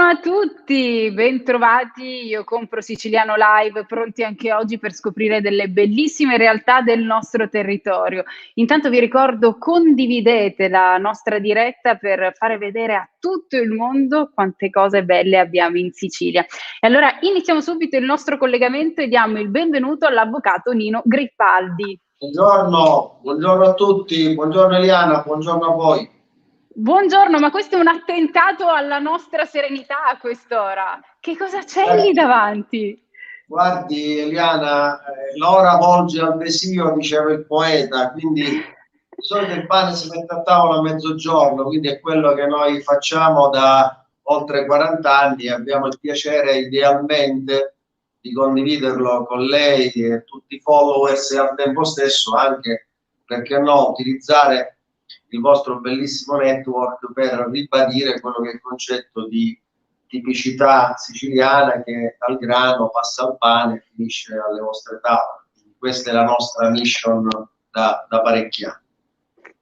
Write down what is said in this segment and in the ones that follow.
a tutti, bentrovati. Io compro Siciliano Live, pronti anche oggi per scoprire delle bellissime realtà del nostro territorio. Intanto vi ricordo, condividete la nostra diretta per fare vedere a tutto il mondo quante cose belle abbiamo in Sicilia. E allora iniziamo subito il nostro collegamento e diamo il benvenuto all'avvocato Nino Grippaldi. Buongiorno a tutti, buongiorno Eliana, buongiorno a voi. Buongiorno, ma questo è un attentato alla nostra serenità a quest'ora. Che cosa c'è lì davanti? Guardi Eliana, l'ora volge al desio, diceva il poeta, quindi di solito il pane si mette a tavola a mezzogiorno, quindi è quello che noi facciamo da oltre 40 anni e abbiamo il piacere idealmente di condividerlo con lei e tutti i followers e al tempo stesso anche, perché no, utilizzare il vostro bellissimo network per ribadire quello che è il concetto di tipicità siciliana che dal grano passa al pane e finisce alle vostre tavole. Questa è la nostra mission da parecchi anni.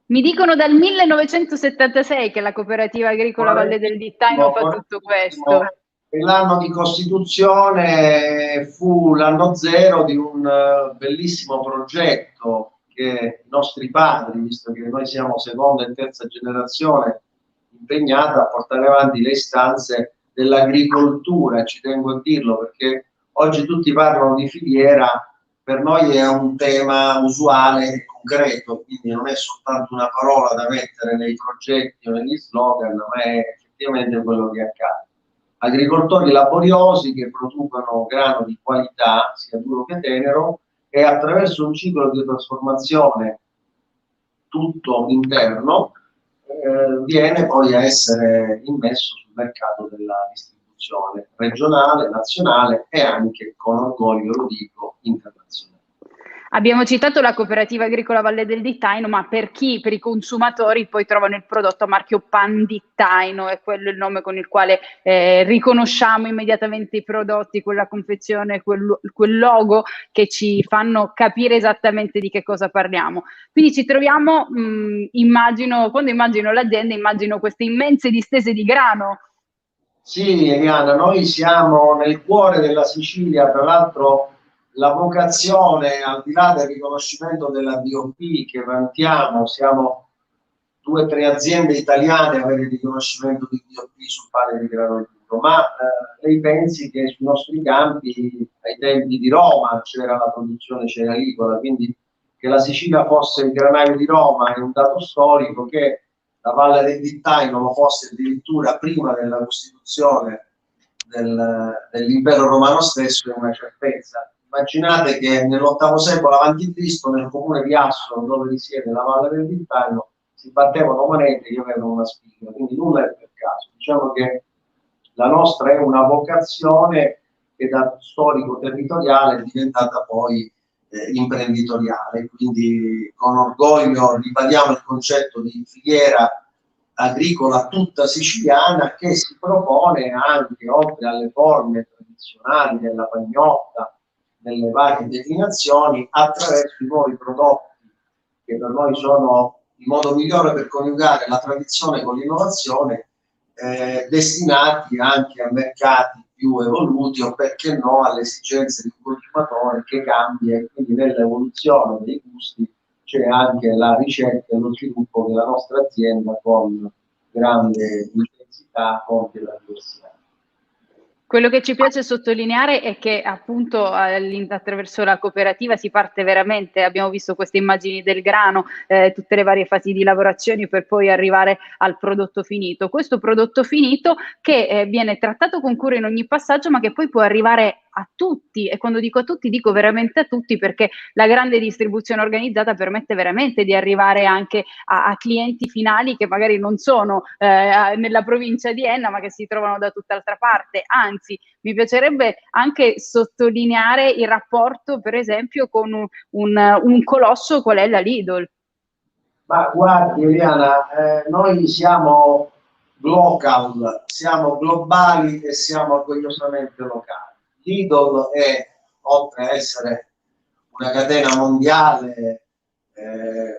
Mi dicono dal 1976 che la Cooperativa Agricola Valle del Dittaino fa tutto questo. L'anno di costituzione fu l'anno zero di un bellissimo progetto che i nostri padri, visto che noi siamo seconda e terza generazione impegnata a portare avanti le istanze dell'agricoltura, ci tengo a dirlo perché oggi tutti parlano di filiera, per noi è un tema usuale e concreto, quindi non è soltanto una parola da mettere nei progetti o negli slogan, ma è effettivamente quello che accade. Agricoltori laboriosi che producono grano di qualità, sia duro che tenero, e attraverso un ciclo di trasformazione tutto interno viene poi a essere immesso sul mercato della distribuzione regionale, nazionale e anche, con orgoglio lo dico, internazionale. Abbiamo citato la Cooperativa Agricola Valle del Dittaino, ma per i consumatori poi trovano il prodotto a marchio Pandittaino, è quello il nome con il quale riconosciamo immediatamente i prodotti, quella confezione, quel logo che ci fanno capire esattamente di che cosa parliamo. Quindi ci troviamo, quando immagino l'azienda, immagino queste immense distese di grano. Sì, Eliana, noi siamo nel cuore della Sicilia, tra l'altro la vocazione, al di là del riconoscimento della DOP che vantiamo, siamo 2 o 3 aziende italiane a avere il riconoscimento di DOP sul pane di grano duro, ma lei pensi che sui nostri campi, ai tempi di Roma, c'era la produzione cerealicola, quindi che la Sicilia fosse il granaio di Roma è un dato storico, che la Valle del Dittaino lo fosse addirittura prima della costituzione dell'impero romano stesso è una certezza. Immaginate che nell'VIII secolo a.C., nel comune di Assolo, dove risiede la Valle del Dittaino, si battevano monete che avevano una spiga, quindi nulla è per caso. Diciamo che la nostra è una vocazione che da storico-territoriale è diventata poi imprenditoriale, quindi con orgoglio ribadiamo il concetto di filiera agricola tutta siciliana che si propone anche, oltre alle forme tradizionali della pagnotta, nelle varie declinazioni, attraverso i nuovi prodotti che per noi sono il modo migliore per coniugare la tradizione con l'innovazione, destinati anche a mercati più evoluti o perché no alle esigenze di un consumatore che cambia, e quindi nell'evoluzione dei gusti c'è anche la ricerca e lo sviluppo che la nostra azienda con grande intensità compie la diversità. Quello che ci piace sottolineare è che appunto attraverso la cooperativa si parte veramente, abbiamo visto queste immagini del grano, tutte le varie fasi di lavorazioni per poi arrivare al prodotto finito. Questo prodotto finito che viene trattato con cura in ogni passaggio, ma che poi può arrivare a tutti, e quando dico a tutti dico veramente a tutti, perché la grande distribuzione organizzata permette veramente di arrivare anche a clienti finali che magari non sono nella provincia di Enna, ma che si trovano da tutt'altra parte. Anzi, mi piacerebbe anche sottolineare il rapporto, per esempio, con un colosso qual è la Lidl. Ma guardi Eliana, noi siamo local, siamo globali e siamo orgogliosamente locali. Lidl è, oltre a essere una catena mondiale,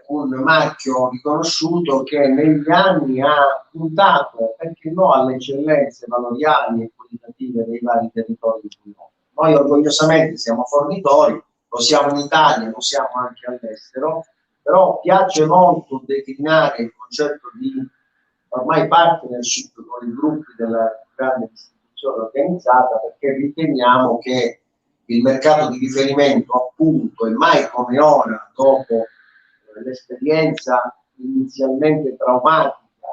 un marchio riconosciuto che negli anni ha puntato, perché no, alle eccellenze valoriali e qualitative dei vari territori di cui noi orgogliosamente siamo fornitori, lo siamo in Italia, lo siamo anche all'estero, però piace molto declinare il concetto di ormai partnership con i gruppi della grande distribuzione organizzata, perché riteniamo che il mercato di riferimento, appunto, e mai come ora, dopo l'esperienza inizialmente traumatica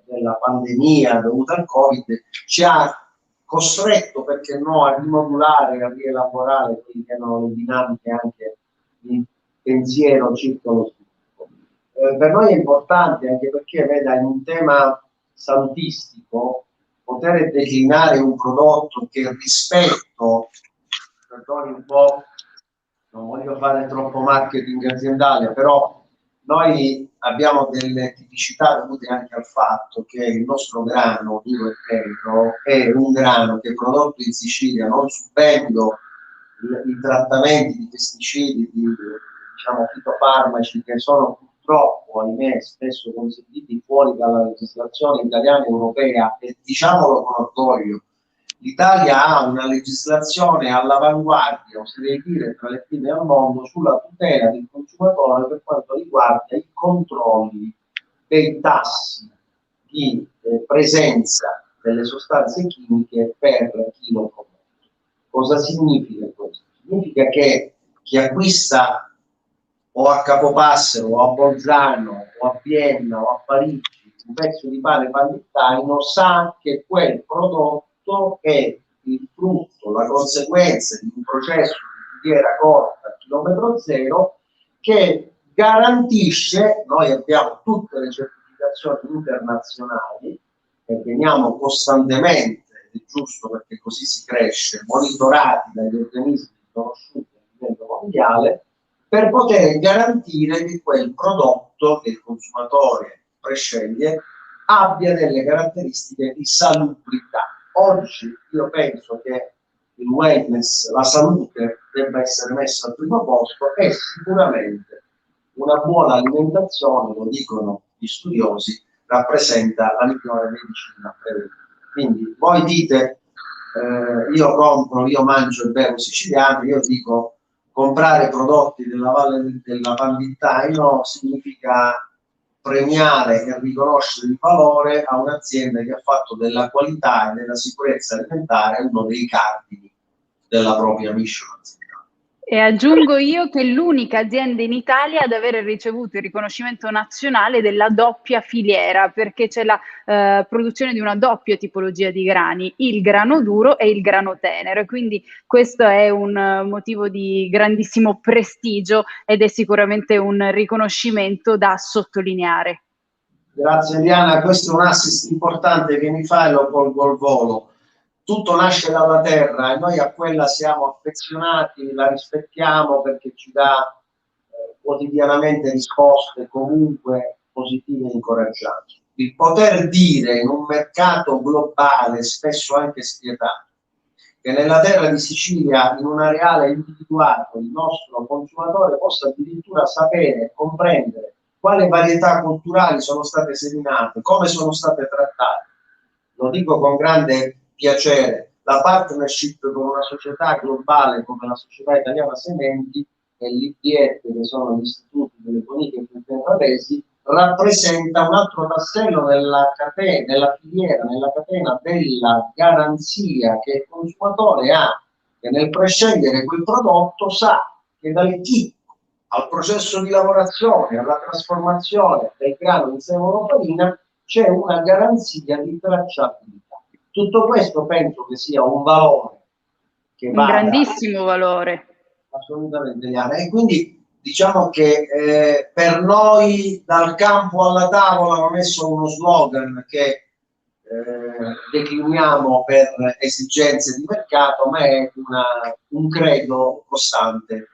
della pandemia dovuta al Covid, ci ha costretto, perché no, a rimodulare, a rielaborare quelle che erano le dinamiche anche di pensiero circa lo sviluppo. Per noi è importante, anche perché, veda, in un tema salutistico, poter declinare un prodotto che rispetto, perdoni un po', non voglio fare troppo marketing aziendale, però noi abbiamo delle tipicità dovute anche al fatto che il nostro grano duro e tenero è un grano che è prodotto in Sicilia, non subendo i trattamenti di pesticidi, di, diciamo, fitofarmaci, che sono purtroppo, ahimè, spesso consentiti fuori dalla legislazione italiana e europea, e diciamolo con orgoglio, l'Italia ha una legislazione all'avanguardia, oserei dire tra le prime al mondo, sulla tutela del consumatore per quanto riguarda i controlli dei tassi di presenza delle sostanze chimiche per chi lo promette. Cosa significa questo? Significa che chi acquista o a Capopassero o a Bolzano o a Vienna o a Parigi un pezzo di pane pannittaino sa che quel prodotto è il frutto, la conseguenza di un processo di filiera corta a chilometro zero che garantisce, noi abbiamo tutte le certificazioni internazionali e veniamo costantemente, è giusto perché così si cresce, monitorati dagli organismi riconosciuti a livello mondiale, per poter garantire che quel prodotto che il consumatore presceglie abbia delle caratteristiche di salubrità. Oggi io penso che il wellness, la salute debba essere messa al primo posto, e sicuramente una buona alimentazione, lo dicono gli studiosi, rappresenta la migliore medicina preventiva. Quindi voi dite io compro, io mangio il vero siciliano, io dico comprare prodotti della Valle della Pandittaino significa premiare e riconoscere il valore a un'azienda che ha fatto della qualità e della sicurezza alimentare uno dei cardini della propria mission aziendale. E aggiungo io che è l'unica azienda in Italia ad aver ricevuto il riconoscimento nazionale della doppia filiera, perché c'è la produzione di una doppia tipologia di grani, il grano duro e il grano tenero. Quindi questo è un motivo di grandissimo prestigio ed è sicuramente un riconoscimento da sottolineare. Grazie Diana, questo è un assist importante che mi fai e lo colgo al volo. Tutto nasce dalla terra e noi a quella siamo affezionati, la rispettiamo perché ci dà quotidianamente risposte comunque positive e incoraggianti. Il poter dire in un mercato globale, spesso anche spietato, che nella terra di Sicilia, in un areale individuato, il nostro consumatore possa addirittura sapere e comprendere quali varietà culturali sono state seminate, come sono state trattate. Lo dico con grande piacere, la partnership con una società globale come la Società Italiana Sementi e l'IPF, che sono gli istituti delle boniche interraresi, rappresenta un altro tassello nella catena, nella filiera, nella catena della garanzia che il consumatore ha, che nel prescegliere quel prodotto sa che dal chicco al processo di lavorazione, alla trasformazione del grano in semonofarina c'è una garanzia di tracciabilità. Tutto questo penso che sia un valore che un grandissimo valore. Assolutamente, Diana. E quindi diciamo che per noi dal campo alla tavola non è solo uno slogan che decliniamo per esigenze di mercato, ma è un credo costante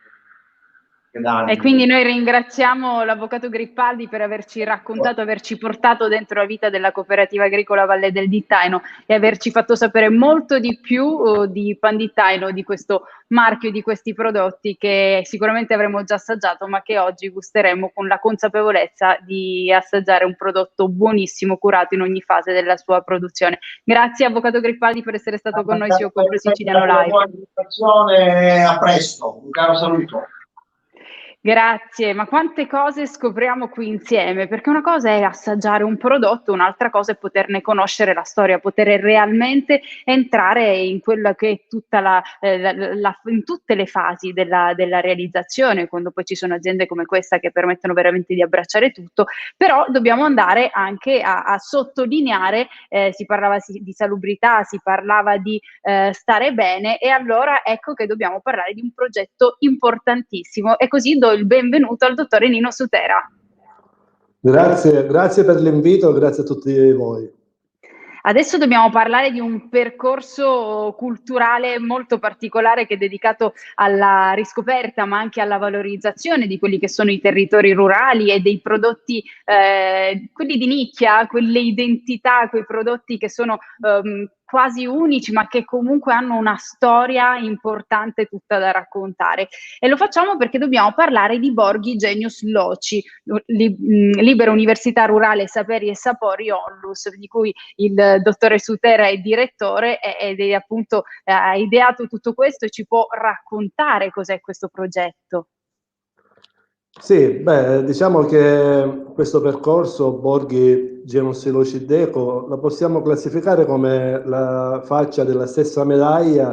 da E anni. quindi noi ringraziamo l'avvocato Grippaldi per averci raccontato, averci portato dentro la vita della cooperativa agricola Valle del Dittaino e averci fatto sapere molto di più di Pan Dittaino, di questo marchio, di questi prodotti che sicuramente avremmo già assaggiato, ma che oggi gusteremo con la consapevolezza di assaggiare un prodotto buonissimo, curato in ogni fase della sua produzione. Grazie avvocato Grippaldi per essere stato con noi su Io Compro Siciliano Live. A presto, un caro saluto. Grazie, ma quante cose scopriamo qui insieme, perché una cosa è assaggiare un prodotto, un'altra cosa è poterne conoscere la storia, poter realmente entrare in quella che è tutta in tutte le fasi della realizzazione, quando poi ci sono aziende come questa che permettono veramente di abbracciare tutto, però dobbiamo andare anche a sottolineare, si parlava di salubrità, si parlava di stare bene, e allora ecco che dobbiamo parlare di un progetto importantissimo, e così do il benvenuto al dottore Nino Sutera. Grazie per l'invito, grazie a tutti voi. Adesso dobbiamo parlare di un percorso culturale molto particolare che è dedicato alla riscoperta, ma anche alla valorizzazione di quelli che sono i territori rurali e dei prodotti, quelli di nicchia, quelle identità, quei prodotti che sono quasi unici, ma che comunque hanno una storia importante tutta da raccontare. E lo facciamo perché dobbiamo parlare di Borghi Genius Loci, Libera Università Rurale Saperi e Sapori Onlus, di cui il dottore Sutera è direttore ed è appunto ha ideato tutto questo e ci può raccontare cos'è questo progetto. Sì, diciamo che questo percorso Borghi Genius Loci Deco la possiamo classificare come la faccia della stessa medaglia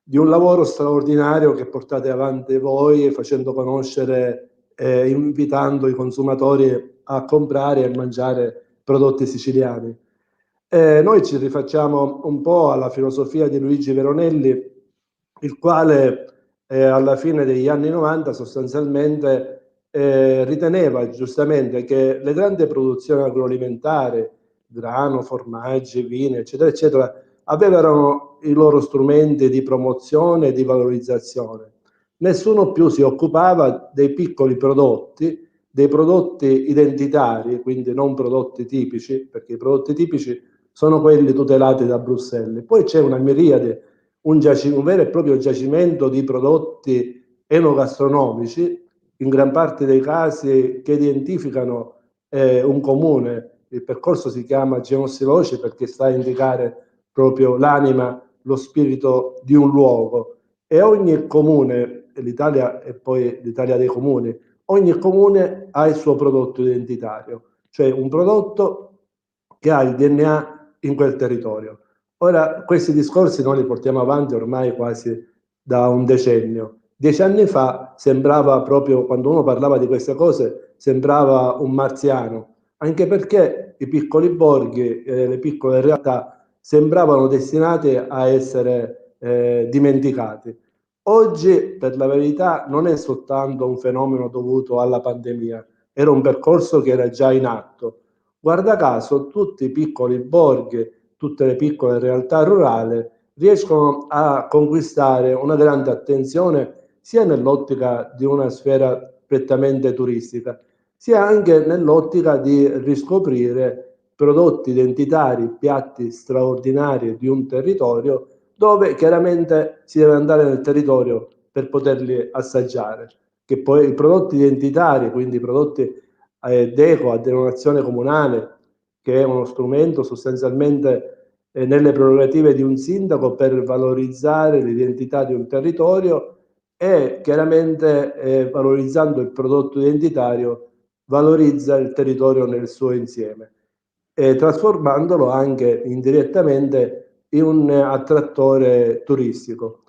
di un lavoro straordinario che portate avanti voi, facendo conoscere e invitando i consumatori a comprare e a mangiare prodotti siciliani. Noi ci rifacciamo un po' alla filosofia di Luigi Veronelli, il quale alla fine degli anni 90 sostanzialmente riteneva giustamente che le grandi produzioni agroalimentari, grano, formaggi, vini, eccetera, eccetera, avevano i loro strumenti di promozione e di valorizzazione. Nessuno più si occupava dei piccoli prodotti, dei prodotti identitari, quindi non prodotti tipici, perché i prodotti tipici sono quelli tutelati da Bruxelles. Poi c'è una miriade, un vero e proprio giacimento di prodotti enogastronomici, in gran parte dei casi che identificano un comune. Il percorso si chiama Genius Loci perché sta a indicare proprio l'anima, lo spirito di un luogo, e ogni comune, l'Italia è poi l'Italia dei comuni, ogni comune ha il suo prodotto identitario, cioè un prodotto che ha il DNA in quel territorio. Ora, questi discorsi noi li portiamo avanti ormai quasi da un decennio. 10 anni fa sembrava proprio, quando uno parlava di queste cose, sembrava un marziano, anche perché i piccoli borghi, le piccole realtà sembravano destinati a essere dimenticati. Oggi, per la verità, non è soltanto un fenomeno dovuto alla pandemia, era un percorso che era già in atto. Guarda caso, tutti i piccoli borghi, tutte le piccole realtà rurali riescono a conquistare una grande attenzione sia nell'ottica di una sfera prettamente turistica, sia anche nell'ottica di riscoprire prodotti identitari, piatti straordinari di un territorio, dove chiaramente si deve andare nel territorio per poterli assaggiare, che poi i prodotti identitari, quindi i prodotti DECO a denominazione comunale, che è uno strumento sostanzialmente nelle prerogative di un sindaco per valorizzare l'identità di un territorio, e chiaramente valorizzando il prodotto identitario valorizza il territorio nel suo insieme, trasformandolo anche indirettamente in un attrattore turistico.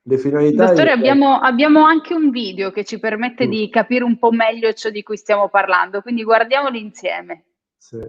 Le finalità. Dottore, abbiamo anche un video che ci permette di capire un po' meglio ciò di cui stiamo parlando, quindi guardiamolo insieme. Sì.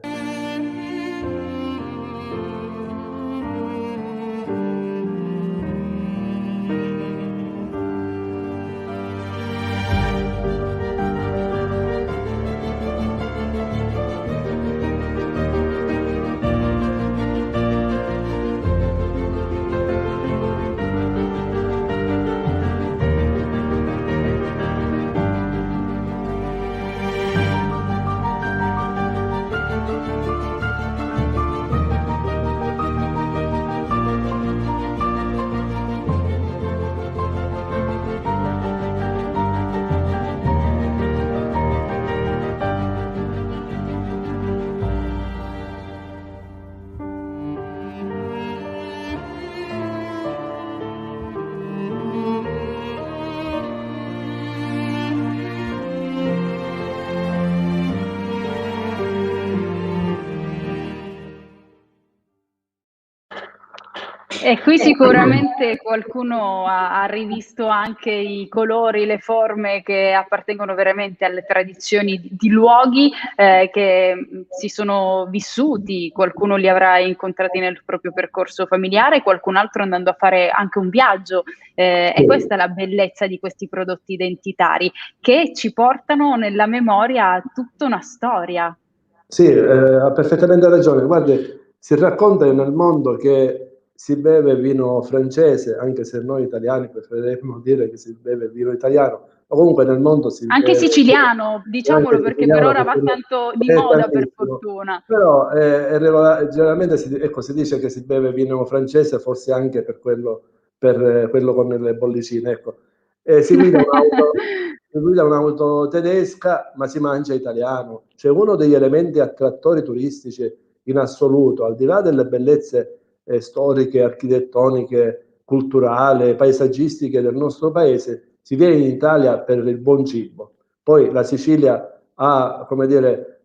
E qui sicuramente qualcuno ha rivisto anche i colori, le forme che appartengono veramente alle tradizioni di luoghi che si sono vissuti, qualcuno li avrà incontrati nel proprio percorso familiare, qualcun altro andando a fare anche un viaggio. E questa è la bellezza di questi prodotti identitari, che ci portano nella memoria tutta una storia. Sì, ha perfettamente ragione. Guardi, si racconta nel mondo che si beve vino francese, anche se noi italiani preferiremmo dire che si beve vino italiano, ma comunque nel mondo si Anche beve siciliano, diciamolo, anche perché per siciliano, ora va perché tanto di è moda, per tantissimo. fortuna. Però generalmente ecco, si dice che si beve vino francese, forse anche per quello con le bollicine. Ecco. Si guida si guida un'auto tedesca, ma si mangia italiano. Cioè uno degli elementi attrattori turistici in assoluto, al di là delle bellezze storiche, architettoniche, culturali, paesaggistiche del nostro paese, si viene in Italia per il buon cibo. Poi la Sicilia ha, come dire,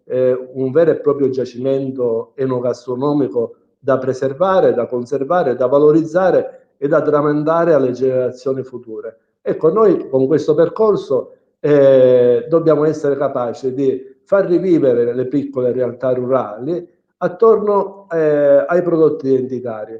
un vero e proprio giacimento enogastronomico da preservare, da conservare, da valorizzare e da tramandare alle generazioni future. Ecco, noi con questo percorso dobbiamo essere capaci di far rivivere le piccole realtà rurali attorno ai prodotti identitari.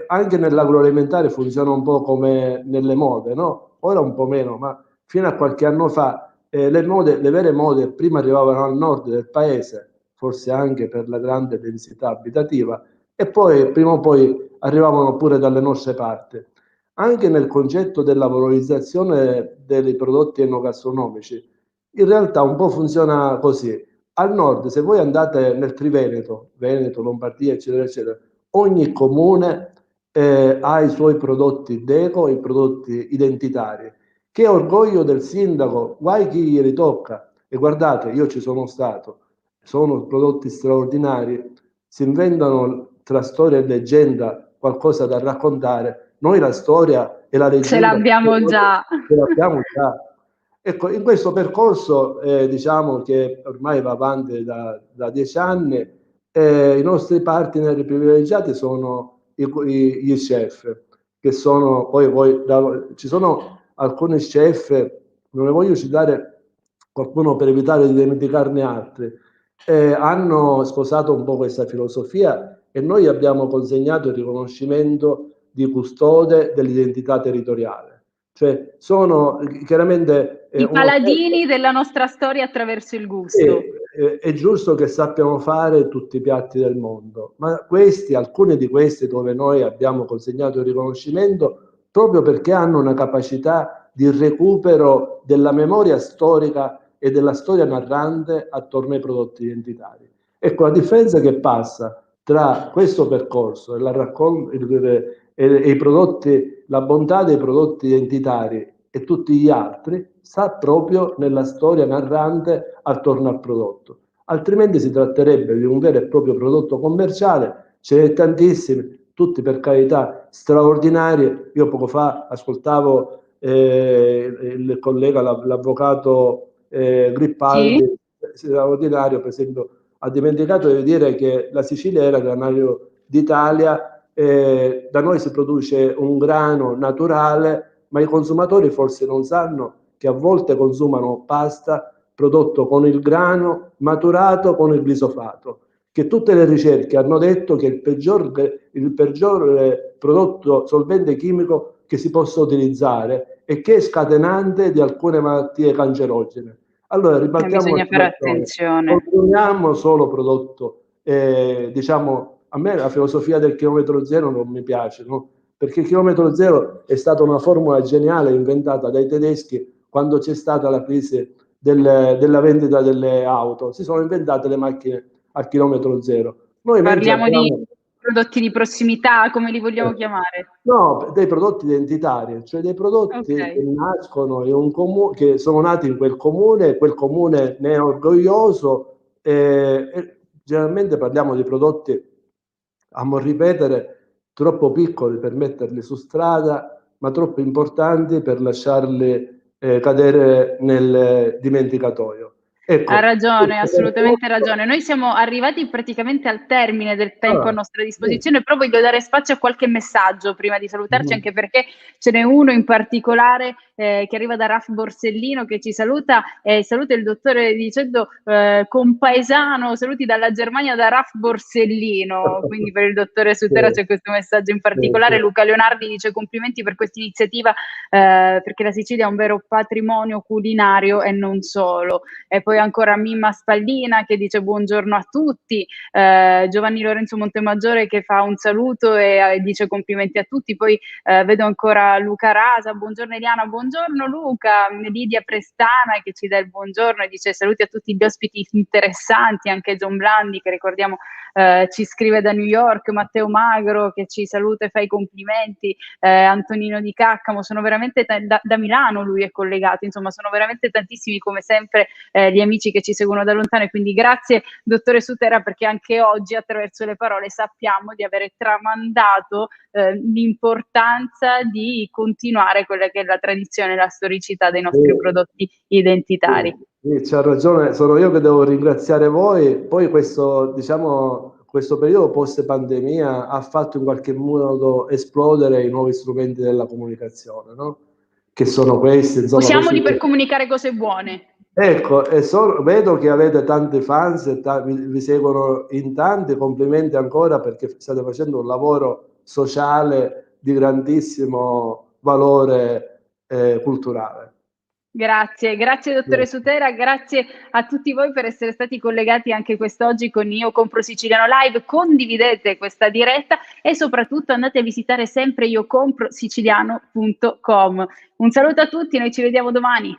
Anche nell'agroalimentare funziona un po' come nelle mode, no? Ora un po' meno, ma fino a qualche anno fa le vere mode prima arrivavano al nord del paese, forse anche per la grande densità abitativa, e poi prima o poi arrivavano pure dalle nostre parti. Anche nel concetto della valorizzazione dei prodotti enogastronomici, in realtà un po' funziona così. Al nord, se voi andate nel Triveneto, Veneto, Lombardia, eccetera, eccetera, ogni comune ha i suoi prodotti deco, i prodotti identitari. Che orgoglio del sindaco, guai chi gli tocca. E guardate, io ci sono stato, sono prodotti straordinari, si inventano tra storia e leggenda qualcosa da raccontare. Noi la storia e la Ce leggenda l'abbiamo già. ce l'abbiamo già. Ecco, in questo percorso diciamo che ormai va avanti da 10 anni, i nostri partner privilegiati sono gli chef, che sono poi ci sono alcuni chef, non ne voglio citare qualcuno per evitare di dimenticarne altri, hanno sposato un po' questa filosofia e noi abbiamo consegnato il riconoscimento di custode dell'identità territoriale. Cioè sono chiaramente I paladini della nostra storia attraverso il gusto. è giusto che sappiano fare tutti i piatti del mondo, ma questi, alcuni di questi dove noi abbiamo consegnato il riconoscimento proprio perché hanno una capacità di recupero della memoria storica e della storia narrante attorno ai prodotti identitari. Ecco, la differenza che passa tra questo percorso e i prodotti, la bontà dei prodotti identitari e tutti gli altri sta proprio nella storia narrante attorno al prodotto. Altrimenti si tratterebbe di un vero e proprio prodotto commerciale, ce n'è tantissimi, tutti per carità straordinari. Io poco fa ascoltavo il collega, l'avvocato Grippaldi, Sì? straordinario, per esempio, ha dimenticato di dire che la Sicilia era granaio d'Italia, da noi si produce un grano naturale, ma i consumatori forse non sanno che a volte consumano pasta prodotto con il grano maturato con il glisofato, che tutte le ricerche hanno detto che è il peggior prodotto solvente chimico che si possa utilizzare e che è scatenante di alcune malattie cancerogene. Allora ribaltiamo la Bisogna fare situazione, attenzione. consumiamo solo prodotto, diciamo, a me la filosofia del chilometro zero non mi piace, no? Perché il chilometro zero è stata una formula geniale inventata dai tedeschi quando c'è stata la crisi della vendita delle auto. Si sono inventate le macchine a chilometro zero. Noi invece Parliamo di abbiamo prodotti di prossimità, come li vogliamo chiamare? no, dei prodotti identitari, cioè dei prodotti che Ok. nascono in un comune, che sono nati in quel comune ne è orgoglioso e generalmente parliamo di prodotti, amo ripetere, troppo piccoli per metterli su strada, ma troppo importanti per lasciarli cadere nel dimenticatoio. Ecco, ha ragione, assolutamente ragione. Noi siamo arrivati praticamente al termine del tempo a nostra disposizione, però voglio dare spazio a qualche messaggio prima di salutarci, anche perché ce n'è uno in particolare che arriva da Raf Borsellino, che ci saluta, saluta il dottore dicendo compaesano, saluti dalla Germania da Raf Borsellino, quindi per il dottore Sutera c'è questo messaggio in particolare. Luca Leonardi dice complimenti per questa iniziativa, perché la Sicilia è un vero patrimonio culinario e non solo. E poi ancora Mimma Spallina che dice buongiorno a tutti, Giovanni Lorenzo Montemaggiore che fa un saluto e dice complimenti a tutti. Poi vedo ancora Luca Rasa, buongiorno Eliana, buongiorno Luca, Lidia Prestana che ci dà il buongiorno e dice saluti a tutti gli ospiti interessanti, anche John Blandi che ricordiamo ci scrive da New York, Matteo Magro che ci saluta e fa i complimenti, Antonino Di Caccamo, sono veramente da Milano lui è collegato, insomma sono veramente tantissimi come sempre gli amici che ci seguono da lontano, e quindi grazie dottore Sutera, perché anche oggi attraverso le parole sappiamo di avere tramandato l'importanza di continuare quella che è la tradizione e la storicità dei nostri prodotti identitari. Sì, c'ha ragione, sono io che devo ringraziare voi. Poi questo, diciamo, questo periodo post pandemia ha fatto in qualche modo esplodere i nuovi strumenti della comunicazione, no? Che sono questi, insomma. Usiamoli per comunicare cose buone. Ecco, e vedo che avete tanti fans, vi seguono in tanti, complimenti ancora perché state facendo un lavoro sociale di grandissimo valore culturale. Grazie, grazie dottore Sutera, grazie a tutti voi per essere stati collegati anche quest'oggi con Io Compro Siciliano Live. Condividete questa diretta e soprattutto andate a visitare sempre iocomprosiciliano.com. Un saluto a tutti, noi ci vediamo domani.